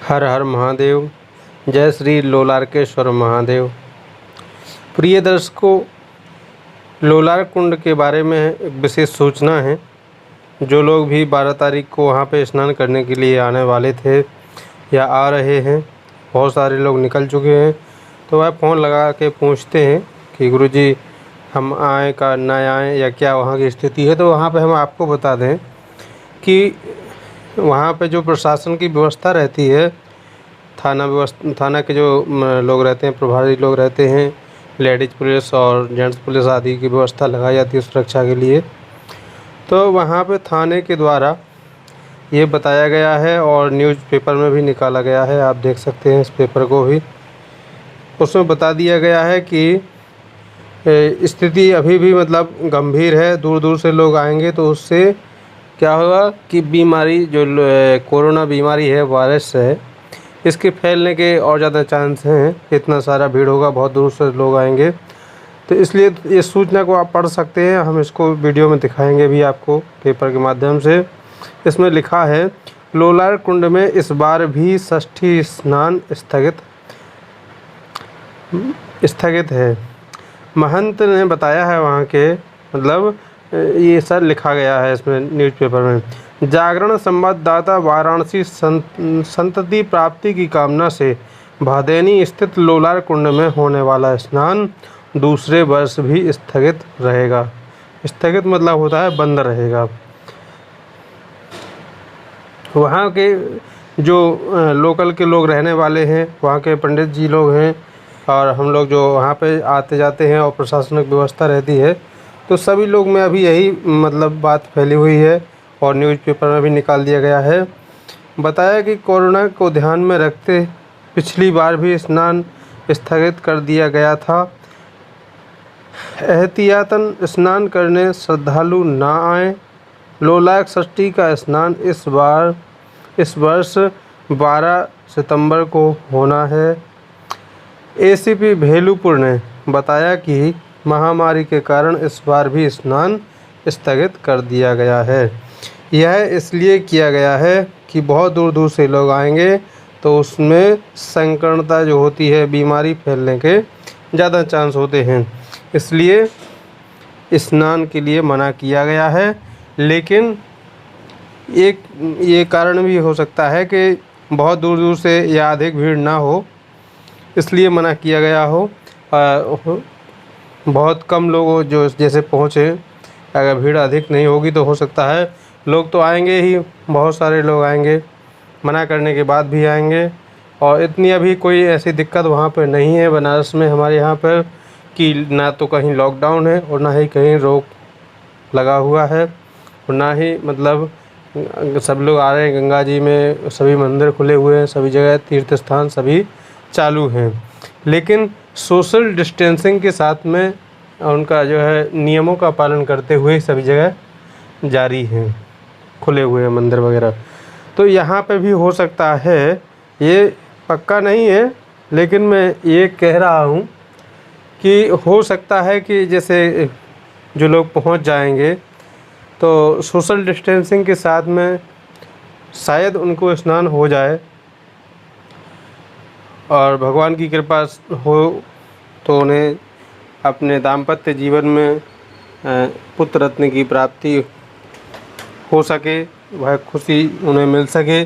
हर हर महादेव। जय श्री लोलार्केश्वर महादेव। प्रिय दर्शकों, लोलार कुंड के बारे में एक विशेष सूचना है। जो लोग भी 12 तारीख को वहाँ पे स्नान करने के लिए आने वाले थे या आ रहे हैं, बहुत सारे लोग निकल चुके हैं, तो वह फ़ोन लगा के पूछते हैं कि गुरुजी हम आएँ का ना आएँ या क्या वहाँ की स्थिति है। तो वहाँ पे हम आपको बता दें कि वहाँ पे जो प्रशासन की व्यवस्था रहती है, थाना के जो लोग रहते हैं, प्रभारी लोग रहते हैं, लेडीज़ पुलिस और जेंट्स पुलिस आदि की व्यवस्था लगाई जाती है सुरक्षा के लिए। तो वहाँ पे थाने के द्वारा ये बताया गया है और न्यूज़पेपर में भी निकाला गया है, आप देख सकते हैं इस पेपर को भी। उसमें बता दिया गया है कि स्थिति अभी भी मतलब गंभीर है, दूर दूर से लोग आएंगे तो उससे क्या होगा कि बीमारी जो कोरोना बीमारी है, वायरस है, इसके फैलने के और ज़्यादा चांस हैं। इतना सारा भीड़ होगा, बहुत दूर से लोग आएंगे, तो इसलिए इस सूचना को आप पढ़ सकते हैं। हम इसको वीडियो में दिखाएंगे भी आपको पेपर के माध्यम से। इसमें लिखा है, लोलार कुंड में इस बार भी षष्ठी स्नान स्थगित है। महंत ने बताया है वहाँ के, मतलब ये सर लिखा गया है इसमें न्यूज़पेपर में। जागरण संवाददाता वाराणसी संतति प्राप्ति की कामना से भादेनी स्थित लोलार कुंड में होने वाला स्नान दूसरे वर्ष भी स्थगित रहेगा। स्थगित मतलब होता है बंद रहेगा। वहाँ के जो लोकल के लोग रहने वाले हैं, वहाँ के पंडित जी लोग हैं और हम लोग जो वहाँ पे आते जाते हैं और प्रशासनिक व्यवस्था रहती है, तो सभी लोग में अभी यही मतलब बात फैली हुई है और न्यूज़पेपर में भी निकाल दिया गया है। बताया कि कोरोना को ध्यान में रखते पिछली बार भी स्नान स्थगित कर दिया गया था। एहतियातन स्नान करने श्रद्धालु ना आएँ। लोलार षष्ठी का स्नान इस वर्ष 12 सितंबर को होना है। एसीपी भेलुपुर ने बताया कि महामारी के कारण इस बार भी स्नान स्थगित कर दिया गया है। यह इसलिए किया गया है कि बहुत दूर दूर से लोग आएंगे तो उसमें संक्रमणता जो होती है, बीमारी फैलने के ज़्यादा चांस होते हैं, इसलिए स्नान के लिए मना किया गया है। लेकिन एक ये कारण भी हो सकता है कि बहुत दूर दूर से या अधिक भीड़ ना हो, इसलिए मना किया गया हो। बहुत कम लोग जो जैसे पहुँचे, अगर भीड़ अधिक नहीं होगी तो हो सकता है लोग तो आएंगे ही, बहुत सारे लोग आएंगे, मना करने के बाद भी आएंगे। और इतनी अभी कोई ऐसी दिक्कत वहाँ पर नहीं है बनारस में, हमारे यहाँ पर, कि ना तो कहीं लॉकडाउन है और ना ही कहीं रोक लगा हुआ है और ना ही मतलब सब लोग आ रहे हैं। गंगा जी में सभी मंदिर खुले हुए हैं, सभी जगह तीर्थ स्थान सभी चालू हैं, लेकिन सोशल डिस्टेंसिंग के साथ में उनका जो है नियमों का पालन करते हुए सभी जगह जारी हैं, खुले हुए हैं मंदिर वगैरह। तो यहाँ पे भी हो सकता है, ये पक्का नहीं है, लेकिन मैं ये कह रहा हूँ कि हो सकता है कि जैसे जो लोग पहुँच जाएंगे तो सोशल डिस्टेंसिंग के साथ में शायद उनको स्नान हो जाए और भगवान की कृपा हो तो उन्हें अपने दाम्पत्य जीवन में पुत्र रत्न की प्राप्ति हो सके, वह खुशी उन्हें मिल सके,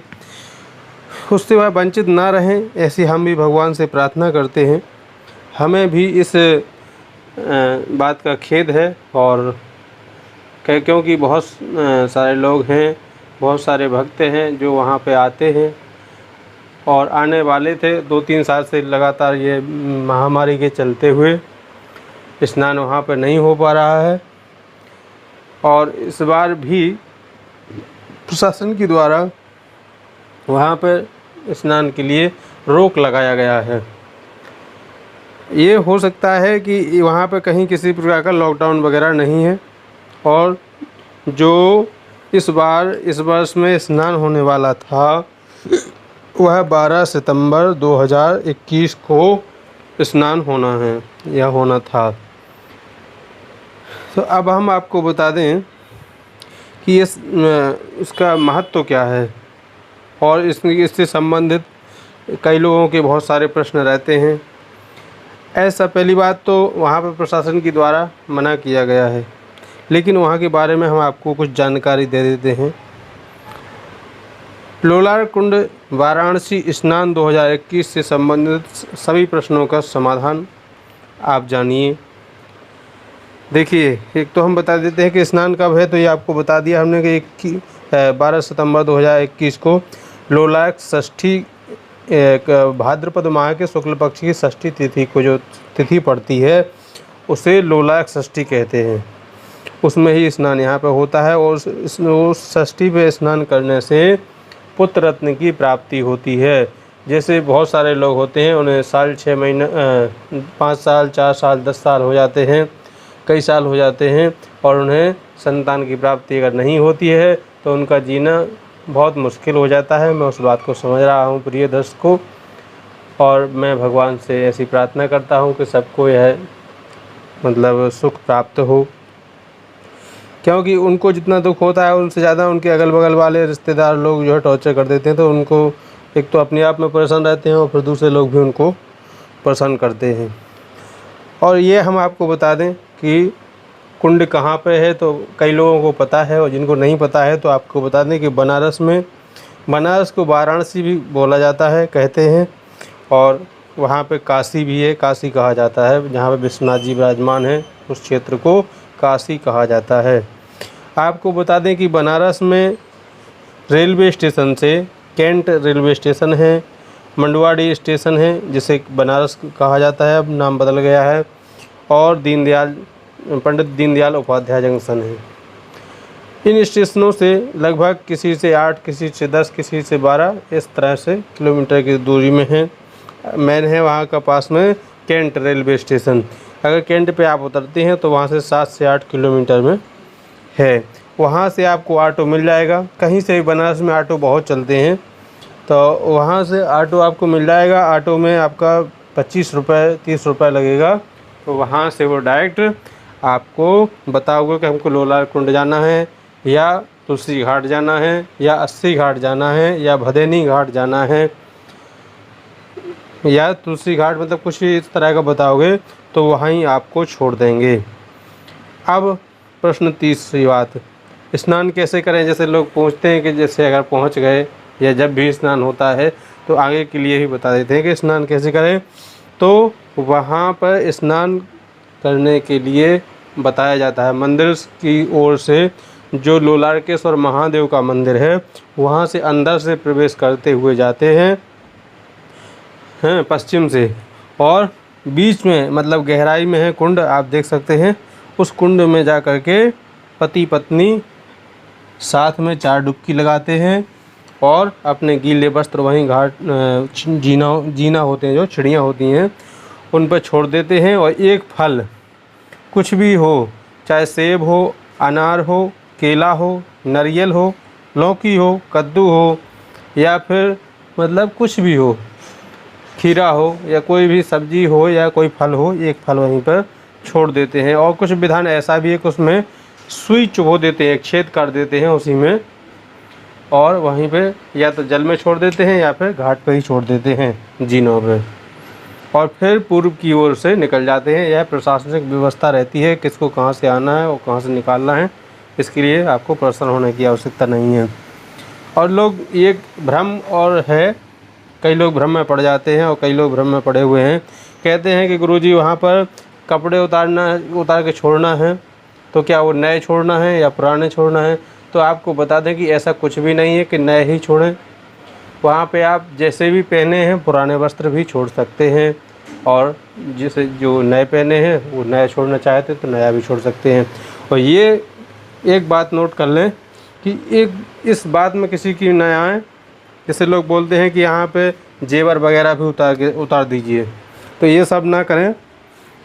उससे वह वंचित ना रहें, ऐसी हम भी भगवान से प्रार्थना करते हैं। हमें भी इस बात का खेद है और क्योंकि बहुत सारे लोग हैं, बहुत सारे भक्त हैं जो वहाँ पे आते हैं और आने वाले थे। 2-3 साल से लगातार ये महामारी के चलते हुए स्नान वहाँ पर नहीं हो पा रहा है और इस बार भी प्रशासन के द्वारा वहाँ पर स्नान के लिए रोक लगाया गया है। ये हो सकता है कि वहाँ पर कहीं किसी प्रकार का लॉकडाउन वगैरह नहीं है और जो इस वर्ष में स्नान होने वाला था वह 12 सितंबर 2021 को स्नान होना है या होना था। तो अब हम आपको बता दें कि इसका महत्व क्या है और इससे संबंधित कई लोगों के बहुत सारे प्रश्न रहते हैं। ऐसा पहली बात तो वहाँ पर प्रशासन के द्वारा मना किया गया है, लेकिन वहाँ के बारे में हम आपको कुछ जानकारी दे देते हैं। लोलार कुंड वाराणसी स्नान 2021 से संबंधित सभी प्रश्नों का समाधान आप जानिए। देखिए, एक तो हम बता देते हैं कि स्नान कब है, तो ये आपको बता दिया हमने कि 12 सितंबर 2021 को लोलार्क षष्ठी, भाद्रपद माह के शुक्ल पक्ष की षष्ठी तिथि को जो तिथि पड़ती है उसे लोलार्क षष्ठी कहते हैं। उसमें ही स्नान यहाँ पर होता है और उस षष्ठी पे स्नान करने से पुत्र रत्न की प्राप्ति होती है। जैसे बहुत सारे लोग होते हैं, उन्हें साल 6 महीने 5 साल 4 साल 10 साल हो जाते हैं, कई साल हो जाते हैं और उन्हें संतान की प्राप्ति अगर नहीं होती है तो उनका जीना बहुत मुश्किल हो जाता है। मैं उस बात को समझ रहा हूँ प्रिय दर्शकों, और मैं भगवान से ऐसी प्रार्थना करता हूँ कि सबको यह मतलब सुख प्राप्त हो, क्योंकि उनको जितना दुख होता है उनसे ज़्यादा उनके अगल बगल वाले रिश्तेदार लोग जो है टॉर्चर कर देते हैं, तो उनको एक तो अपने आप में परेशान रहते हैं और फिर दूसरे लोग भी उनको परेशान करते हैं। और ये हम आपको बता दें कि कुंड कहाँ पे है, तो कई लोगों को पता है और जिनको नहीं पता है तो आपको बता दें कि बनारस में, बनारस को वाराणसी भी बोला जाता है कहते हैं, और वहाँ पे काशी भी है, काशी कहा जाता है, जहाँ पे विश्वनाथ जी विराजमान हैं उस क्षेत्र को काशी कहा जाता है। आपको बता दें कि बनारस में रेलवे स्टेशन से कैंट रेलवे स्टेशन है, मंडवाड़ी स्टेशन है जिसे बनारस कहा जाता है, अब नाम बदल गया है, और पंडित दीनदयाल उपाध्याय जंक्शन है। इन स्टेशनों से लगभग किसी से 8, किसी से 10, किसी से 12 इस तरह से किलोमीटर की दूरी में है। मेन है वहाँ का पास में कैंट रेलवे स्टेशन। अगर कैंट पे आप उतरते हैं तो वहाँ से 7 से 8 किलोमीटर में है। वहाँ से आपको ऑटो मिल जाएगा, कहीं से भी बनारस में ऑटो बहुत चलते हैं, तो वहाँ से ऑटो आपको मिल जाएगा। ऑटो में आपका 25 रुपये 30 रुपये लगेगा, तो वहाँ से वो डायरेक्ट आपको बताओगे कि हमको लोलार कुंड जाना है या तुलसी घाट जाना है या 80 घाट जाना है या भदेनी घाट जाना है या तुलसी घाट, मतलब कुछ भी इस तरह का बताओगे तो वहीं आपको छोड़ देंगे। अब प्रश्न तीसरी बात, स्नान कैसे करें। जैसे लोग पूछते हैं कि जैसे अगर पहुंच गए या जब भी स्नान होता है तो आगे के लिए ही बता देते हैं कि स्नान कैसे करें। तो वहाँ पर स्नान करने के लिए बताया जाता है, मंदिर की ओर से जो लोलार्केश्वर महादेव का मंदिर है वहाँ से अंदर से प्रवेश करते हुए जाते हैं पश्चिम से, और बीच में मतलब गहराई में है कुंड, आप देख सकते हैं। उस कुंड में जा कर के पति पत्नी साथ में 4 डुबकी लगाते हैं और अपने गीले वस्त्र वहीं घाट जीना होते हैं, जो चिड़ियाँ होती हैं उन पर छोड़ देते हैं, और एक फल कुछ भी हो, चाहे सेब हो, अनार हो, केला हो, नारियल हो, लौकी हो, कद्दू हो, या फिर मतलब कुछ भी हो, खीरा हो या कोई भी सब्जी हो या कोई फल हो, एक फल वहीं पर छोड़ देते हैं। और कुछ विधान ऐसा भी है कि उसमें सुई चुभो देते हैं, छेद कर देते हैं उसी में, और वहीं पे या तो जल में छोड़ देते हैं या फिर घाट पर ही छोड़ देते हैं जीनों पे, और फिर पूर्व की ओर से निकल जाते हैं। यह प्रशासनिक व्यवस्था रहती है, किसको कहाँ से आना है और कहाँ से निकालना है, इसके लिए आपको परेशान होने की आवश्यकता नहीं है। और लोग एक भ्रम और है, कई लोग भ्रम में पड़ जाते हैं और कई लोग भ्रम में पड़े हुए हैं, कहते हैं कि गुरुजी वहाँ पर कपड़े उतार के छोड़ना है, तो क्या वो नए छोड़ना है या पुराने छोड़ना है। तो आपको बता दें कि ऐसा कुछ भी नहीं है कि नए ही छोड़ें, वहाँ पे आप जैसे भी पहने हैं पुराने वस्त्र भी छोड़ सकते हैं, और जिसे जो नए पहने हैं वो नया छोड़ना चाहते तो नया भी छोड़ सकते हैं। और ये एक बात नोट कर लें कि इस बात में किसी की न आए, जैसे लोग बोलते हैं कि यहाँ पे जेवर वगैरह भी उतार दीजिए, तो ये सब ना करें,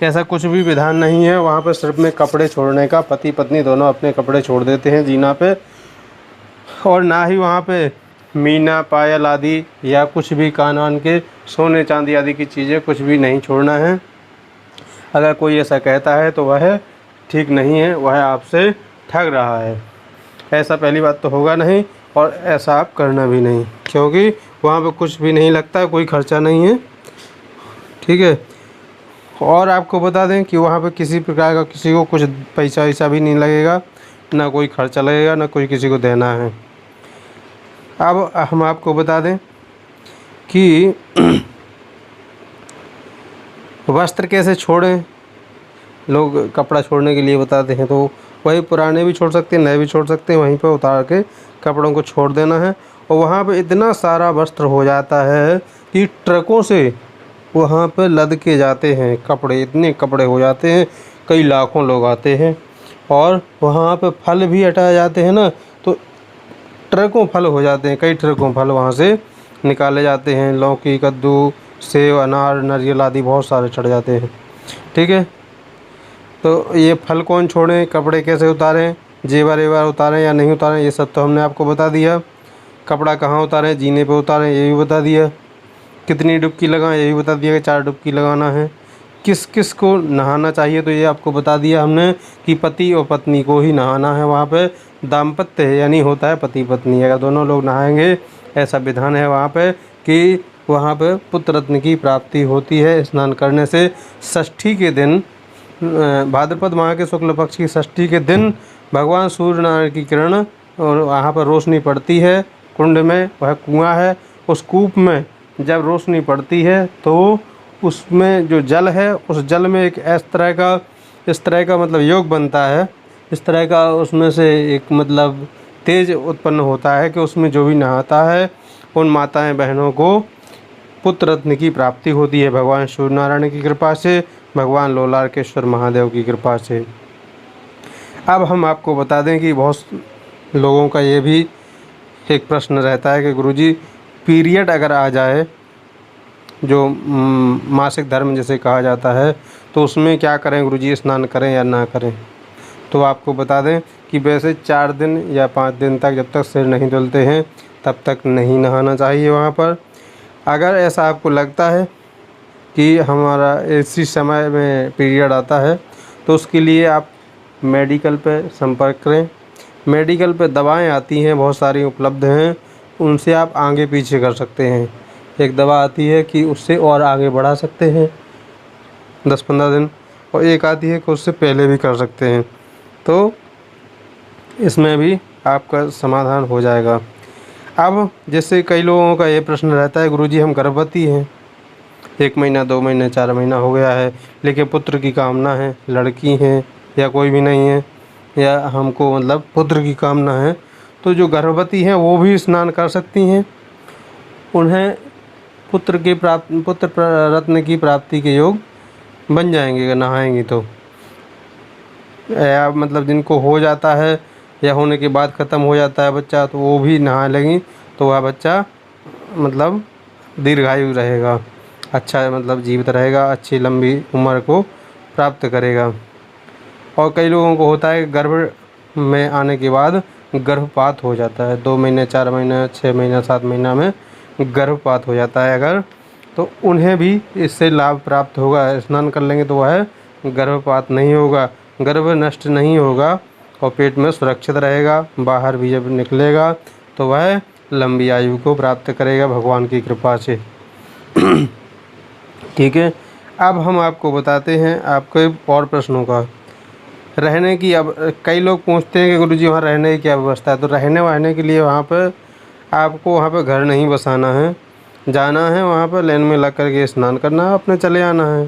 ऐसा कुछ भी विधान नहीं है। वहाँ पे सिर्फ में कपड़े छोड़ने का, पति पत्नी दोनों अपने कपड़े छोड़ देते हैं जीना पे, और ना ही वहाँ पे मीना पायल आदि या कुछ भी कान के सोने चांदी आदि की चीज़ें कुछ भी नहीं छोड़ना है। अगर कोई ऐसा कहता है तो वह ठीक नहीं है, वह आपसे ठग रहा है। ऐसा पहली बात तो होगा नहीं, और ऐसा आप करना भी नहीं, क्योंकि वहाँ पे कुछ भी नहीं लगता, कोई खर्चा नहीं है, ठीक है। और आपको बता दें कि वहाँ पे किसी प्रकार का किसी को कुछ पैसा वैसा भी नहीं लगेगा, ना कोई खर्चा लगेगा, ना कोई किसी को देना है। अब हम आपको बता दें कि वस्त्र कैसे छोड़ें। लोग कपड़ा छोड़ने के लिए बताते हैं, तो वही पुराने भी छोड़ सकते हैं, नए भी छोड़ सकते हैं, वहीं पर उतार के कपड़ों को छोड़ देना है। और वहाँ पे इतना सारा वस्त्र हो जाता है कि ट्रकों से वहाँ पे लद के जाते हैं कपड़े, इतने कपड़े हो जाते हैं, कई लाखों लोग आते हैं। और वहाँ पे फल भी हटाए जाते हैं ना, तो ट्रकों फल हो जाते हैं, कई ट्रकों फल वहाँ से निकाले जाते हैं। लौकी, कद्दू, सेब, अनार, नारियल आदि बहुत सारे चढ़ जाते हैं, ठीक है। तो ये फल कौन छोड़ें, कपड़े कैसे उतारें, जेवर वेवर उतारें या नहीं उतारें, ये सब तो हमने आपको बता दिया। कपड़ा कहाँ उतारें, जीने पे उतारें, ये भी बता दिया। कितनी डुबकी लगाएं, ये भी बता दिया कि 4 डुबकी लगाना है। किस किस को नहाना चाहिए, तो ये आपको बता दिया हमने कि पति और पत्नी को ही नहाना है। वहाँ पे दाम्पत्य है, यानी होता है पति पत्नी, अगर दोनों लोग नहाएंगे, ऐसा विधान है वहाँ पे कि वहाँ पे पुत्र रत्न की प्राप्ति होती है स्नान करने से। षष्ठी के दिन, भाद्रपद माह के शुक्ल पक्ष की षष्ठी के दिन भगवान सूर्य नारायण की किरण और वहाँ पर रोशनी पड़ती है। कुंड में वह कुआं है, उस कूप में जब रोशनी पड़ती है तो उसमें जो जल है, उस जल में एक इस तरह का मतलब योग बनता है, इस तरह का उसमें से एक मतलब तेज उत्पन्न होता है कि उसमें जो भी नहाता है उन माताएं बहनों को पुत्र रत्न की प्राप्ति होती है, भगवान सूर्य नारायण की कृपा से, भगवान लोलार्केश्वर महादेव की कृपा से। अब हम आपको बता दें कि बहुत लोगों का ये भी एक प्रश्न रहता है कि गुरुजी पीरियड अगर आ जाए, जो मासिक धर्म जिसे कहा जाता है, तो उसमें क्या करें गुरुजी, स्नान करें या ना करें। तो आपको बता दें कि वैसे 4 दिन या 5 दिन तक जब तक सिर नहीं धुलते हैं तब तक नहीं नहाना चाहिए वहाँ पर। अगर ऐसा आपको लगता है कि हमारा इसी समय में पीरियड आता है, तो उसके लिए आप मेडिकल पे संपर्क करें। मेडिकल पे दवाएं आती हैं, बहुत सारी उपलब्ध हैं, उनसे आप आगे पीछे कर सकते हैं। एक दवा आती है कि उससे और आगे बढ़ा सकते हैं 10-15 दिन, और एक आती है कि उससे पहले भी कर सकते हैं, तो इसमें भी आपका समाधान हो जाएगा। अब जैसे कई लोगों का ये प्रश्न रहता है, गुरुजी हम गर्भवती हैं, 1 महीना 2 महीने 4 महीना हो गया है, लेकिन पुत्र की कामना है, लड़की हैं या कोई भी नहीं है, या हमको मतलब पुत्र की कामना है, तो जो गर्भवती हैं वो भी स्नान कर सकती हैं। उन्हें पुत्र रत्न की प्राप्ति के योग बन जाएंगे अगर नहाएंगी तो। या मतलब जिनको हो जाता है या होने के बाद ख़त्म हो जाता है बच्चा, तो वो भी नहा लेंगी, तो वह बच्चा मतलब दीर्घायु रहेगा, अच्छा मतलब जीवित रहेगा, अच्छी लंबी उम्र को प्राप्त करेगा। और कई लोगों को होता है गर्भ में आने के बाद गर्भपात हो जाता है, 2 महीने 4 महीने 6 महीने 7 महीना में गर्भपात हो जाता है अगर, तो उन्हें भी इससे लाभ प्राप्त होगा। स्नान कर लेंगे तो वह गर्भपात नहीं होगा, गर्भ नष्ट नहीं होगा और पेट में सुरक्षित रहेगा। बाहर भी जब निकलेगा तो वह लंबी आयु को प्राप्त करेगा भगवान की कृपा से। ठीक है। अब हम आपको बताते हैं आपके और प्रश्नों का। रहने की, अब कई लोग पूछते हैं कि गुरुजी वहाँ रहने की क्या व्यवस्था है, तो रहने वहने के लिए वहाँ पर आपको वहाँ पर घर नहीं बसाना है, जाना है वहाँ पर लाइन में लग कर के स्नान करना है, अपने चले आना है।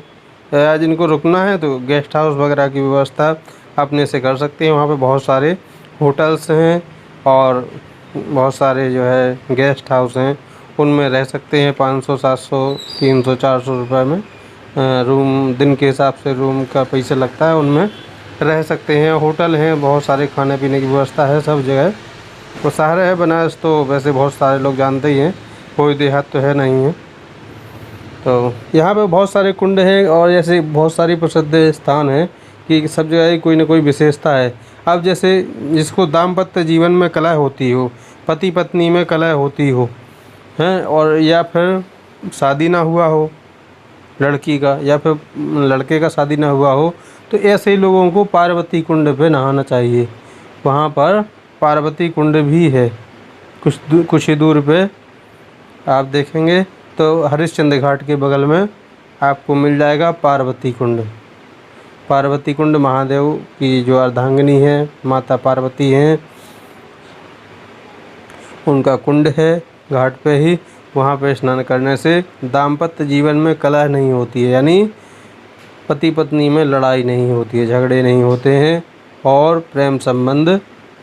या जिनको रुकना है तो गेस्ट हाउस वगैरह की व्यवस्था अपने से कर सकते हैं। वहाँ पे बहुत सारे होटल्स हैं और बहुत सारे जो है गेस्ट हाउस हैं, उनमें रह सकते हैं। 500 700 300 400 रुपये में रूम, दिन के हिसाब से रूम का पैसा लगता है, उनमें रह सकते हैं। होटल हैं, बहुत सारे खाने पीने की व्यवस्था है सब जगह। तो शहर है बनारस, तो वैसे बहुत सारे लोग जानते ही हैं, कोई देहात तो है नहीं है। तो यहाँ पे बहुत सारे कुंड हैं और ऐसे बहुत सारी प्रसिद्ध स्थान हैं कि सब जगह ही कोई ना कोई विशेषता है। अब जैसे जिसको दाम्पत्य जीवन में कलह होती हो, पति पत्नी में कलह होती हो हैं, और या फिर शादी ना हुआ हो लड़की का या फिर लड़के का शादी ना हुआ हो, तो ऐसे ही लोगों को पार्वती कुंड पे नहाना चाहिए। वहाँ पर पार्वती कुंड भी है कुछ ही दूर पे, आप देखेंगे तो हरिश्चंद्र घाट के बगल में आपको मिल जाएगा पार्वती कुंड। पार्वती कुंड महादेव की जो अर्धांगिनी है, माता पार्वती हैं, उनका कुंड है घाट पे ही। वहाँ पे स्नान करने से दाम्पत्य जीवन में कलह नहीं होती है, यानी पति पत्नी में लड़ाई नहीं होती है, झगड़े नहीं होते हैं और प्रेम संबंध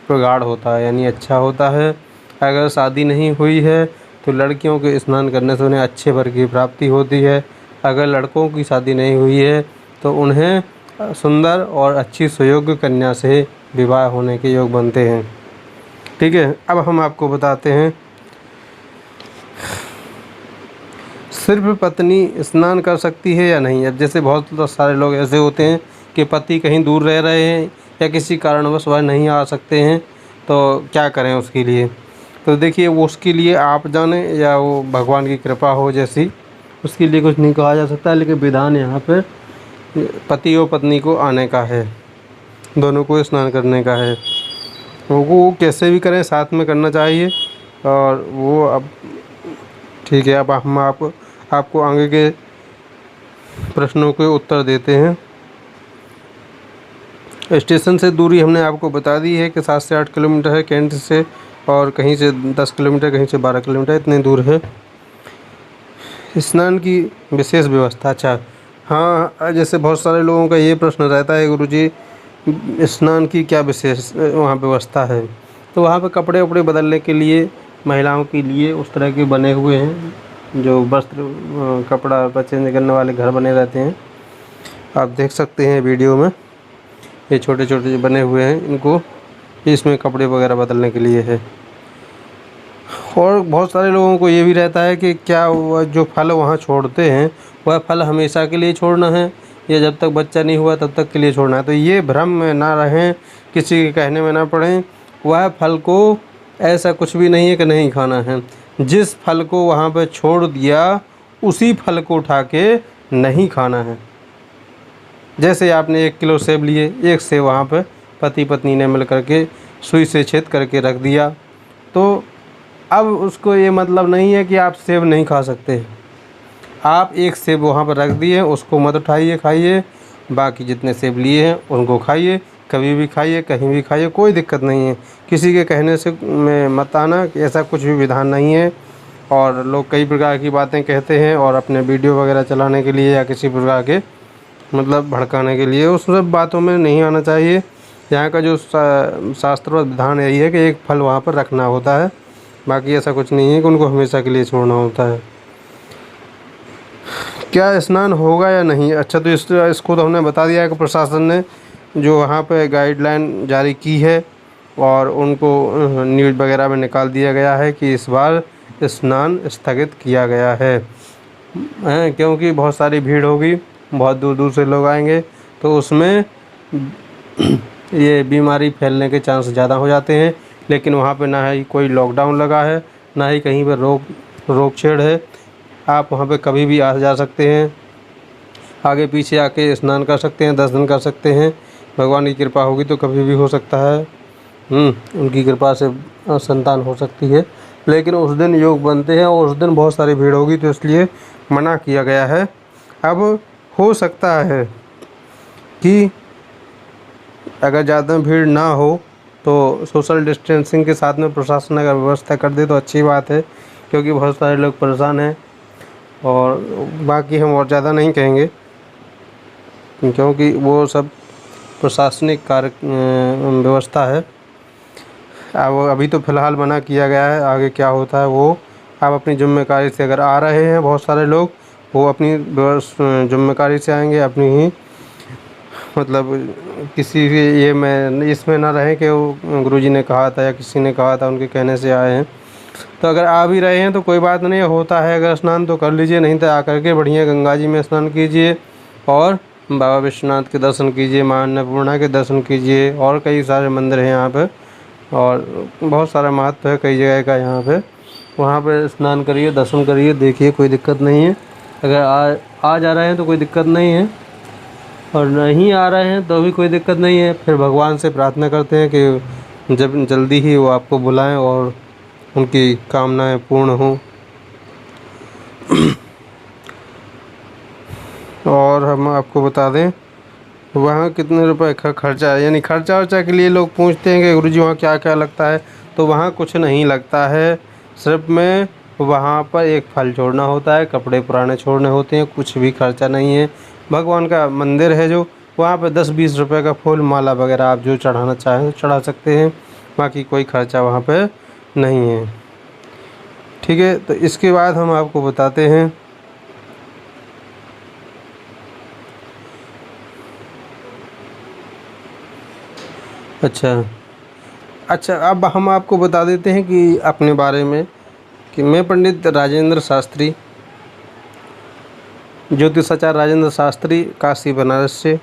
प्रगाढ़ होता है, यानी अच्छा होता है। अगर शादी नहीं हुई है तो लड़कियों के स्नान करने से उन्हें अच्छे वर की प्राप्ति होती है। अगर लड़कों की शादी नहीं हुई है तो उन्हें सुंदर और अच्छी सुयोग्य कन्या से विवाह होने के योग बनते हैं। ठीक है, अब हम आपको बताते हैं सिर्फ पत्नी स्नान कर सकती है या नहीं। अब जैसे बहुत सारे लोग ऐसे होते हैं कि पति कहीं दूर रह रहे हैं या किसी कारणवश वह नहीं आ सकते हैं, तो क्या करें उसके लिए। तो देखिए, वो उसके लिए आप जाने या वो भगवान की कृपा हो जैसी, उसके लिए कुछ नहीं कहा जा सकता। लेकिन विधान यहाँ पे पति और पत्नी को आने का है, दोनों को स्नान करने का है। वो कैसे भी करें, साथ में करना चाहिए। और वो अब ठीक है, अब हम आपको आगे के प्रश्नों के उत्तर देते हैं। स्टेशन से दूरी हमने आपको बता दी है कि 7 से 8 किलोमीटर है कैंट से, और कहीं से 10 किलोमीटर, कहीं से 12 किलोमीटर, इतने दूर है। स्नान की विशेष व्यवस्था, अच्छा हाँ, जैसे बहुत सारे लोगों का ये प्रश्न रहता है, गुरुजी स्नान की क्या विशेष वहाँ व्यवस्था है। तो वहाँ पे कपड़े वपड़े बदलने के लिए महिलाओं के लिए उस तरह के बने हुए हैं, जो वस्त्र कपड़ा चेंज करने वाले घर बने रहते हैं। आप देख सकते हैं वीडियो में, ये छोटे छोटे बने हुए हैं, इनको इसमें कपड़े वगैरह बदलने के लिए है। और बहुत सारे लोगों को ये भी रहता है कि क्या वह जो फल वहाँ छोड़ते हैं वह फल हमेशा के लिए छोड़ना है या जब तक बच्चा नहीं हुआ तब तक के लिए छोड़ना है। तो ये भ्रम में ना रहें, किसी के कहने में ना पड़ें। वह फल को ऐसा कुछ भी नहीं है कि नहीं खाना है। जिस फल को वहाँ पे छोड़ दिया उसी फल को उठा के नहीं खाना है। जैसे आपने 1 किलो सेब लिए, एक सेब वहाँ पे पति पत्नी ने मिल करके सुई से छेद करके रख दिया, तो अब उसको ये मतलब नहीं है कि आप सेब नहीं खा सकते। आप एक सेब वहाँ पर रख दिए, उसको मत उठाइए खाइए, बाकी जितने सेब लिए हैं उनको खाइए, कभी भी खाइए, कहीं भी खाइए, कोई दिक्कत नहीं है। किसी के कहने से में मत आना कि ऐसा कुछ भी विधान नहीं है। और लोग कई प्रकार की बातें कहते हैं और अपने वीडियो वगैरह चलाने के लिए या किसी प्रकार के मतलब भड़काने के लिए, उस सब बातों में नहीं आना चाहिए। यहाँ का जो शास्त्र विधान यही है कि एक फल वहाँ पर रखना होता है, बाकी ऐसा कुछ नहीं है कि उनको हमेशा के लिए छोड़ना होता है। क्या स्नान होगा या नहीं, अच्छा तो इसको तो हमने बता दिया है कि प्रशासन ने जो वहाँ पे गाइडलाइन जारी की है और उनको न्यूज़ वगैरह में निकाल दिया गया है कि इस बार स्नान स्थगित किया गया है, क्योंकि बहुत सारी भीड़ होगी, बहुत दूर दूर से लोग आएंगे, तो उसमें ये बीमारी फैलने के चांस ज़्यादा हो जाते हैं। लेकिन वहाँ पे ना ही कोई लॉकडाउन लगा है, ना ही कहीं पर रोक छेड़ है। आप वहाँ पे कभी भी आ जा सकते हैं, आगे पीछे आके स्नान कर सकते हैं, दर्शन कर सकते हैं। भगवान की कृपा होगी तो कभी भी हो सकता है, उनकी कृपा से संतान हो सकती है। लेकिन उस दिन योग बनते हैं और उस दिन बहुत सारी भीड़ होगी, तो इसलिए मना किया गया है। अब हो सकता है कि अगर ज़्यादा भीड़ ना हो तो सोशल डिस्टेंसिंग के साथ में प्रशासन अगर व्यवस्था कर दे तो अच्छी बात है, क्योंकि बहुत सारे लोग परेशान हैं। और बाकी हम और ज़्यादा नहीं कहेंगे, क्योंकि वो सब प्रशासनिक कार्य व्यवस्था है। अब अभी तो फ़िलहाल मना किया गया है, आगे क्या होता है वो आप अपनी जिम्मेदारी से, अगर आ रहे हैं बहुत सारे लोग, वो अपनी जिम्मेदारी से आएंगे, अपनी ही मतलब किसी के ये में इसमें ना रहें कि वो गुरुजी ने कहा था या किसी ने कहा था उनके कहने से आए हैं। तो अगर आ भी रहे हैं तो कोई बात नहीं, होता है अगर स्नान तो कर लीजिए, नहीं तो आकर के बढ़िया गंगा जी में स्नान कीजिए और बाबा विश्वनाथ के दर्शन कीजिए, माँ अन्नपूर्णा के दर्शन कीजिए, और कई सारे मंदिर हैं यहाँ पे और बहुत सारा महत्व है कई जगह का यहाँ पे। वहाँ पे स्नान करिए, दर्शन करिए, देखिए, कोई दिक्कत नहीं है। अगर आ जा रहे हैं तो कोई दिक्कत नहीं है, और नहीं आ रहे हैं तो भी कोई दिक्कत नहीं है। फिर भगवान से प्रार्थना करते हैं कि जब जल्दी ही वो आपको बुलाएं और उनकी कामनाएं पूर्ण हों। और हम आपको बता दें वहाँ कितने रुपए का खर्चा है, यानी खर्चा वर्चा के लिए लोग पूछते हैं कि गुरुजी वहाँ क्या क्या लगता है। तो वहाँ कुछ नहीं लगता है, सिर्फ में वहाँ पर एक फल छोड़ना होता है, कपड़े पुराने छोड़ने होते हैं, कुछ भी खर्चा नहीं है। भगवान का मंदिर है जो, वहाँ पे 10-20 रुपए का फूल माला वगैरह आप जो चढ़ाना चाहें तो चढ़ा सकते हैं, बाकी कोई खर्चा वहाँ पे नहीं है। ठीक है, तो इसके बाद हम आपको बताते हैं अच्छा, अब हम आपको बता देते हैं कि अपने बारे में कि मैं पंडित राजेंद्र शास्त्री, ज्योतिषाचार्य राजेंद्र शास्त्री, काशी बनारस से।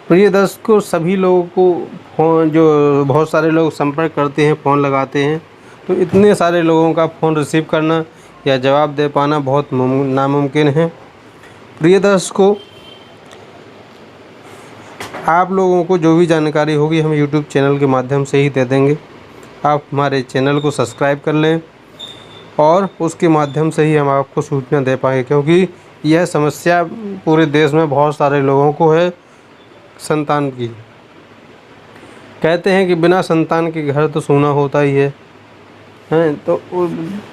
प्रिय दर्शकों, सभी लोगों को फ़ोन, जो बहुत सारे लोग संपर्क करते हैं, फ़ोन लगाते हैं, तो इतने सारे लोगों का फ़ोन रिसीव करना या जवाब दे पाना बहुत नामुमकिन है। प्रिय दर्शकों, आप लोगों को जो भी जानकारी होगी हम यूट्यूब चैनल के माध्यम से ही दे देंगे। आप हमारे चैनल को सब्सक्राइब कर लें और उसके माध्यम से ही हम आपको सूचना दे पाएंगे, क्योंकि यह समस्या पूरे देश में बहुत सारे लोगों को है संतान की। कहते हैं कि बिना संतान के घर तो सूना होता ही है, तो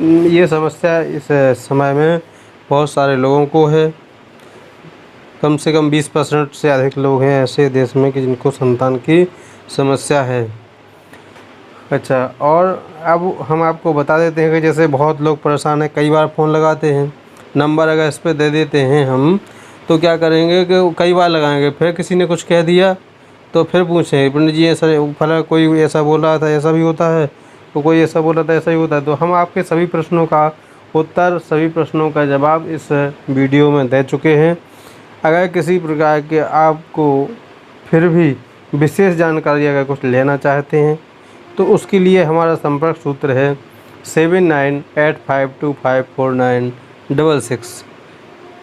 ये समस्या इस समय में बहुत सारे लोगों को है। कम से कम 20% से अधिक लोग हैं ऐसे देश में कि जिनको संतान की समस्या है। अच्छा, और अब हम आपको बता देते हैं कि जैसे बहुत लोग परेशान हैं, कई बार फ़ोन लगाते हैं, नंबर अगर इस पे दे देते हैं हम, तो क्या करेंगे कि कई बार लगाएंगे, फिर किसी ने कुछ कह दिया तो फिर पूछें पंडित जी ऐसा फला कोई ऐसा बोल रहा था, ऐसा भी होता है, तो कोई ऐसा बोल रहा था, ऐसा ही होता है। तो हम आपके सभी प्रश्नों का उत्तर, सभी प्रश्नों का जवाब इस वीडियो में दे चुके हैं। अगर किसी प्रकार के आपको फिर भी विशेष जानकारी अगर कुछ लेना चाहते हैं तो उसके लिए हमारा संपर्क सूत्र है 7985254966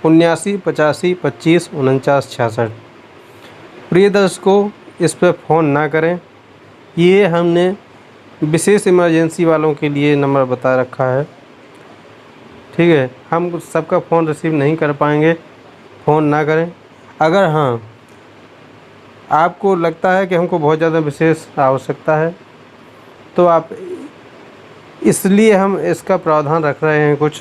7985254966। प्रिय दर्शकों, इस पर फ़ोन ना करें, ये हमने विशेष इमरजेंसी वालों के लिए नंबर बता रखा है। ठीक है, हम सबका फ़ोन रिसीव नहीं कर पाएंगे, फ़ोन ना करें। अगर हाँ आपको लगता है कि हमको बहुत ज़्यादा विशेष आवश्यकता है तो आप, इसलिए हम इसका प्रावधान रख रहे हैं कुछ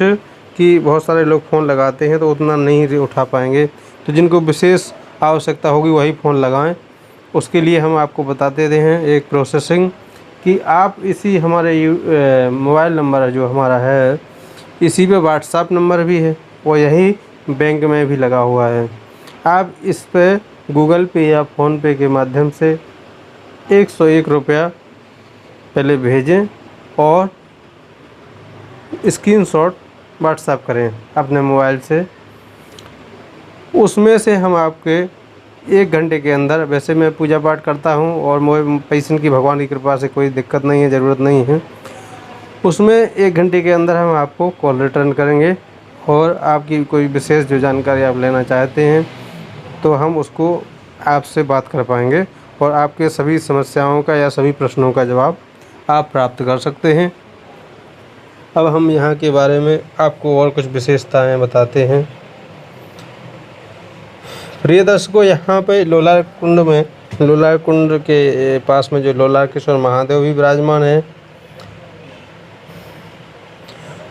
कि बहुत सारे लोग फ़ोन लगाते हैं तो उतना नहीं उठा पाएंगे, तो जिनको विशेष आवश्यकता होगी वही फ़ोन लगाएं। उसके लिए हम आपको बताते हैं एक प्रोसेसिंग कि आप इसी हमारे मोबाइल नंबर जो हमारा है, इसी पे व्हाट्सएप नंबर भी है और यही बैंक में भी लगा हुआ है। आप इस पे गूगल पे या फ़ोन पे के माध्यम से 101 रुपया पहले भेजें और स्क्रीनशॉट व्हाट्सएप करें अपने मोबाइल से। उसमें से हम आपके 1 घंटे के अंदर, वैसे मैं पूजा पाठ करता हूं और मुझे पेशेंट की भगवान की कृपा से कोई दिक्कत नहीं है, ज़रूरत नहीं है, उसमें 1 घंटे के अंदर हम आपको कॉल रिटर्न करेंगे और आपकी कोई विशेष जो जानकारी आप लेना चाहते हैं तो हम उसको आपसे बात कर पाएंगे और आपके सभी समस्याओं का या सभी प्रश्नों का जवाब आप प्राप्त कर सकते हैं। अब हम यहाँ के बारे में आपको और कुछ विशेषताएं बताते हैं। प्रिय दर्शकों, यहाँ पे लोलार कुंड में, लोलार कुंड के पास में जो लोलारकेश्वर महादेव भी विराजमान है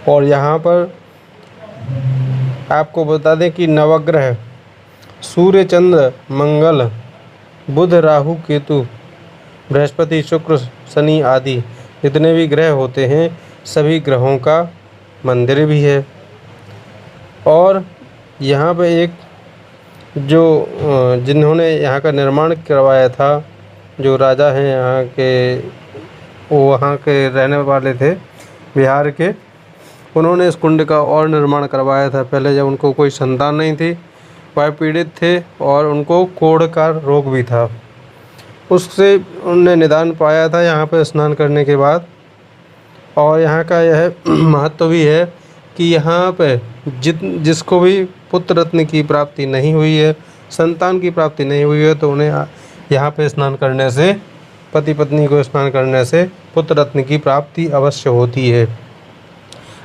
और यहाँ पर आपको बता दें कि नवग्रह सूर्य, चंद्र, मंगल, बुध, राहु, केतु, बृहस्पति, शुक्र, शनि आदि जितने भी ग्रह होते हैं सभी ग्रहों का मंदिर भी है। और यहाँ पे एक जो जिन्होंने यहाँ का निर्माण करवाया था, जो राजा हैं यहाँ के, वो वहाँ के रहने वाले थे बिहार के, उन्होंने इस कुंड का और निर्माण करवाया था। पहले जब उनको कोई संतान नहीं थी, वह पीड़ित थे और उनको कोढ़ का रोग भी था, उससे उनने निदान पाया था यहाँ पर स्नान करने के बाद। और यहाँ का यह महत्व भी है कि यहाँ पे जिसको भी पुत्र रत्न की प्राप्ति नहीं हुई है, संतान की प्राप्ति नहीं हुई है, तो उन्हें यहाँ पे स्नान करने से, पति पत्नी को स्नान करने से पुत्र रत्न की प्राप्ति अवश्य होती है।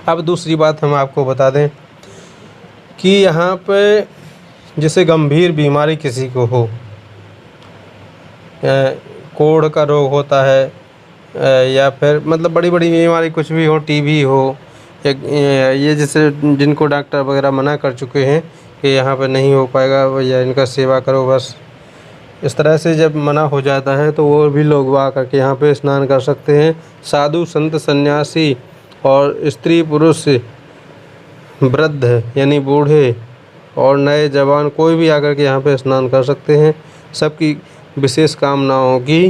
अब दूसरी बात हम आपको बता दें कि यहाँ पे जैसे गंभीर बीमारी किसी को हो, कोढ़ का रोग होता है, या फिर मतलब बड़ी बड़ी बीमारी कुछ भी हो, टीबी हो, ये जैसे जिनको डॉक्टर वगैरह मना कर चुके हैं कि यहाँ पे नहीं हो पाएगा या इनका सेवा करो बस, इस तरह से जब मना हो जाता है तो वो भी लोग आ करके यहाँ पे स्नान कर सकते हैं। साधु संत सन्यासी और स्त्री पुरुष, वृद्ध यानी बूढ़े और नए जवान कोई भी आकर के यहाँ पे स्नान कर सकते हैं। सबकी विशेष कामनाओं की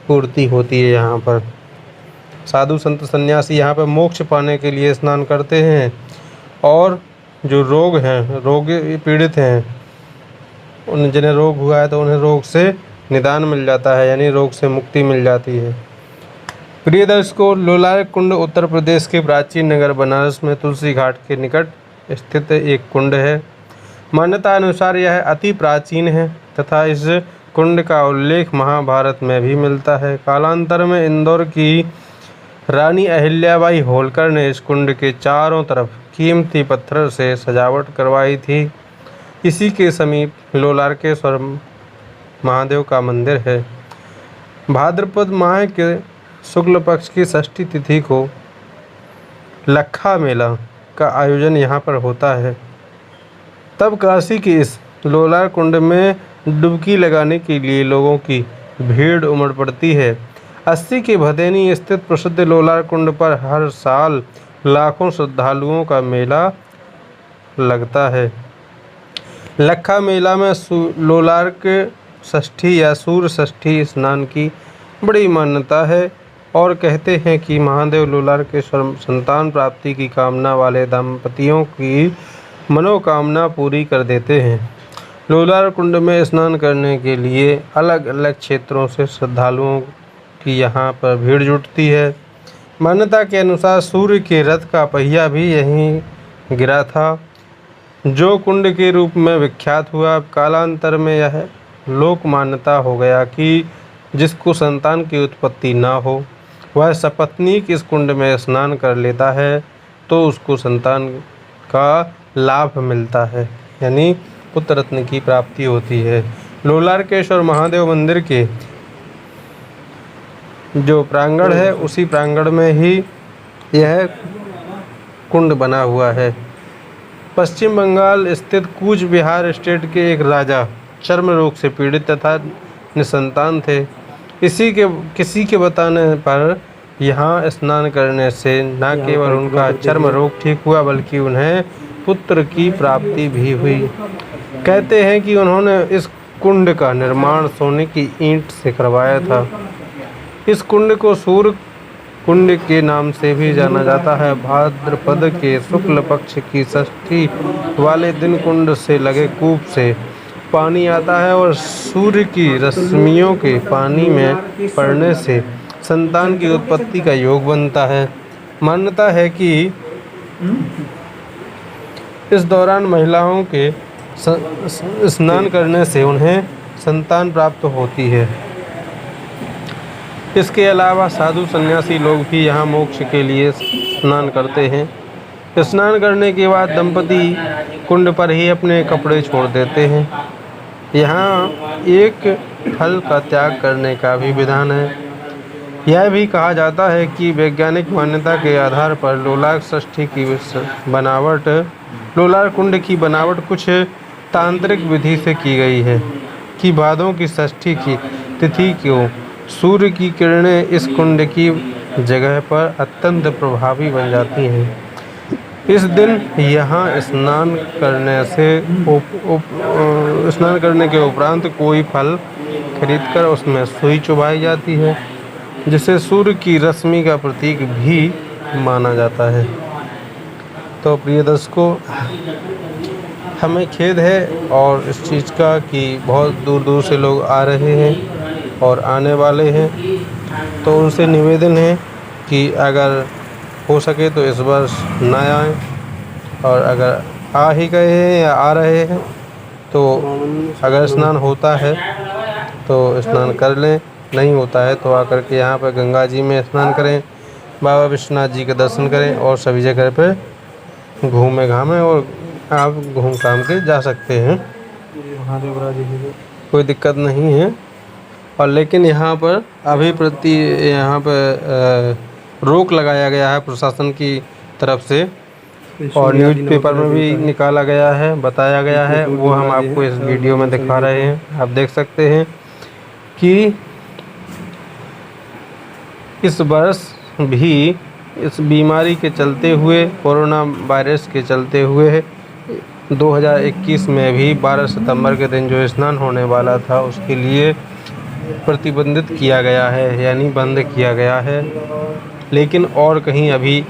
पूर्ति होती है यहाँ पर। साधु संत सन्यासी यहाँ पर मोक्ष पाने के लिए स्नान करते हैं, और जो रोग हैं, रोग पीड़ित हैं, उन जिन्हें रोग हुआ है तो उन्हें रोग से निदान मिल जाता है, यानी रोग से मुक्ति मिल जाती है। प्रिय दर्शकों, लोलार कुंड उत्तर प्रदेश के प्राचीन नगर बनारस में तुलसी घाट के निकट स्थित एक कुंड है। मान्यता अनुसार यह अति प्राचीन है तथा इस कुंड का उल्लेख महाभारत में भी मिलता है। कालांतर में इंदौर की रानी अहिल्याबाई होलकर ने इस कुंड के चारों तरफ कीमती पत्थर से सजावट करवाई थी। इसी के समीप लोलारकेश्वर महादेव का मंदिर है। भाद्रपद माह के शुक्ल पक्ष की षष्ठी तिथि को लक्खा मेला का आयोजन यहाँ पर होता है। तब काशी के इस लोलार कुंड में डुबकी लगाने के लिए लोगों की भीड़ उमड़ पड़ती है। 80 के भदेनी स्थित प्रसिद्ध लोलार कुंड पर हर साल लाखों श्रद्धालुओं का मेला लगता है। लक्खा मेला में लोलार के षष्ठी या सूर्य षष्ठी स्नान की बड़ी मान्यता है, और कहते हैं कि महादेव लोलार के संतान प्राप्ति की कामना वाले दंपतियों की मनोकामना पूरी कर देते हैं। लोलार कुंड में स्नान करने के लिए अलग अलग क्षेत्रों से श्रद्धालुओं की यहाँ पर भीड़ जुटती है। मान्यता के अनुसार सूर्य के रथ का पहिया भी यहीं गिरा था, जो कुंड के रूप में विख्यात हुआ। कालांतर में यह लोक मान्यता हो गया कि जिसको संतान की उत्पत्ति ना हो वह सपत्नीक इस कुंड में स्नान कर लेता है तो उसको संतान का लाभ मिलता है, यानी पुत्र रत्न की प्राप्ति होती है। लोलारकेश्वर महादेव मंदिर के जो प्रांगण है उसी प्रांगण में ही यह कुंड बना हुआ है। पश्चिम बंगाल स्थित कूच बिहार स्टेट के एक राजा चर्म रोग से पीड़ित तथा निसंतान थे। किसी के बताने पर यहाँ स्नान करने से न केवल उनका चर्म रोग ठीक हुआ बल्कि उन्हें पुत्र की प्राप्ति भी हुई। कहते हैं कि उन्होंने इस कुंड का निर्माण सोने की ईंट से करवाया था। इस कुंड को सूर्य कुंड के नाम से भी जाना जाता है। भाद्रपद के शुक्ल पक्ष की षष्ठी वाले दिन कुंड से लगे कूप से पानी आता है और सूर्य की रश्मियों के पानी में पड़ने से संतान की उत्पत्ति का योग बनता है। मान्यता है कि इस दौरान महिलाओं के स्नान करने से उन्हें संतान प्राप्त होती है। इसके अलावा साधु सन्यासी लोग भी यहाँ मोक्ष के लिए स्नान करते हैं। स्नान करने के बाद दंपति कुंड पर ही अपने कपड़े छोड़ देते हैं। यहाँ एक फल का त्याग करने का भी विधान है। यह भी कहा जाता है कि वैज्ञानिक मान्यता के आधार पर लोलार षष्ठी की बनावट लोलार कुंड की बनावट कुछ तांत्रिक विधि से की गई है कि भादों की षष्ठी की तिथि को सूर्य की किरणें इस कुंड की जगह पर अत्यंत प्रभावी बन जाती हैं। इस दिन यहाँ स्नान करने के उपरांत कोई फल खरीदकर उसमें सुई चुभाई जाती है, जिसे सूर्य की रश्मि का प्रतीक भी माना जाता है। तो प्रिय दर्शकों, हमें खेद है और इस चीज़ का कि बहुत दूर दूर से लोग आ रहे हैं और आने वाले हैं, तो उनसे निवेदन है कि अगर हो सके तो इस वर्ष न आएँ, और अगर आ ही गए हैं या आ रहे हैं तो अगर स्नान होता है तो स्नान कर लें, नहीं होता है तो आकर के यहाँ पर गंगा जी में स्नान करें। बाबा विश्वनाथ जी के दर्शन करें और सभी जगह पे घूमे घामें और आप घूम घाम के जा सकते हैं, कोई दिक्कत नहीं है। और लेकिन यहाँ पर अभी यहाँ पर रोक लगाया गया है प्रशासन की तरफ से, और न्यूज़पेपर में भी निकाला गया है, बताया गया है, वो हम आपको इस वीडियो में दिखा रहे हैं। आप देख सकते हैं कि इस वर्ष भी इस बीमारी के चलते हुए, कोरोना वायरस के चलते हुए 2021 में भी 12 सितंबर के दिन जो स्नान होने वाला था उसके लिए प्रतिबंधित किया गया है, यानी बंद किया गया है। लेकिन और कहीं अभी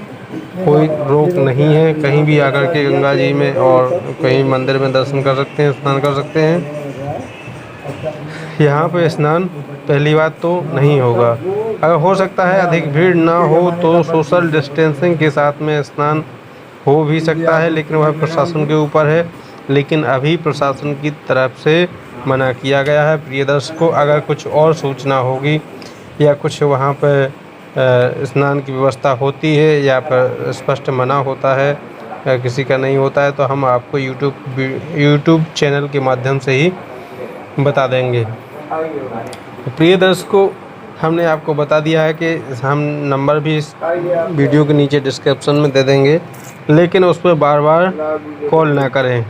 कोई रोक नहीं है, कहीं भी आकर के गंगा जी में और कहीं मंदिर में दर्शन कर सकते हैं, स्नान कर सकते हैं। यहाँ पे स्नान पहली बात तो नहीं होगा, अगर हो सकता है अधिक भीड़ ना हो तो सोशल डिस्टेंसिंग के साथ में स्नान हो भी सकता है, लेकिन वह प्रशासन के ऊपर है। लेकिन अभी प्रशासन की तरफ से मना किया गया है। प्रिय दर्शकों, अगर कुछ और सूचना होगी या कुछ वहाँ पर स्नान की व्यवस्था होती है या फिर स्पष्ट मना होता है या किसी का नहीं होता है तो हम आपको यूट्यूब चैनल के माध्यम से ही बता देंगे। प्रिय दर्शकों, हमने आपको बता दिया है कि हम नंबर भी इस वीडियो के नीचे डिस्क्रिप्शन में दे देंगे, लेकिन उस पर बार बार कॉल ना करें।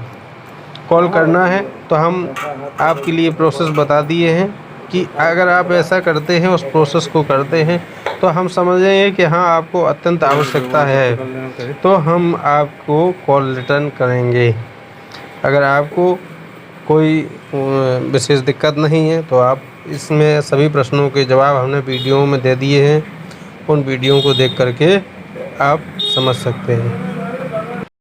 कॉल करना है तो हम आपके लिए प्रोसेस बता दिए हैं कि अगर आप ऐसा करते हैं, उस प्रोसेस को करते हैं तो हम समझेंगे कि हाँ आपको अत्यंत आवश्यकता है, तो हम आपको कॉल रिटर्न करेंगे। अगर आपको कोई विशेष दिक्कत नहीं है तो आप इसमें सभी प्रश्नों के जवाब हमने वीडियो में दे दिए हैं, उन वीडियो को देख करके आप समझ सकते हैं।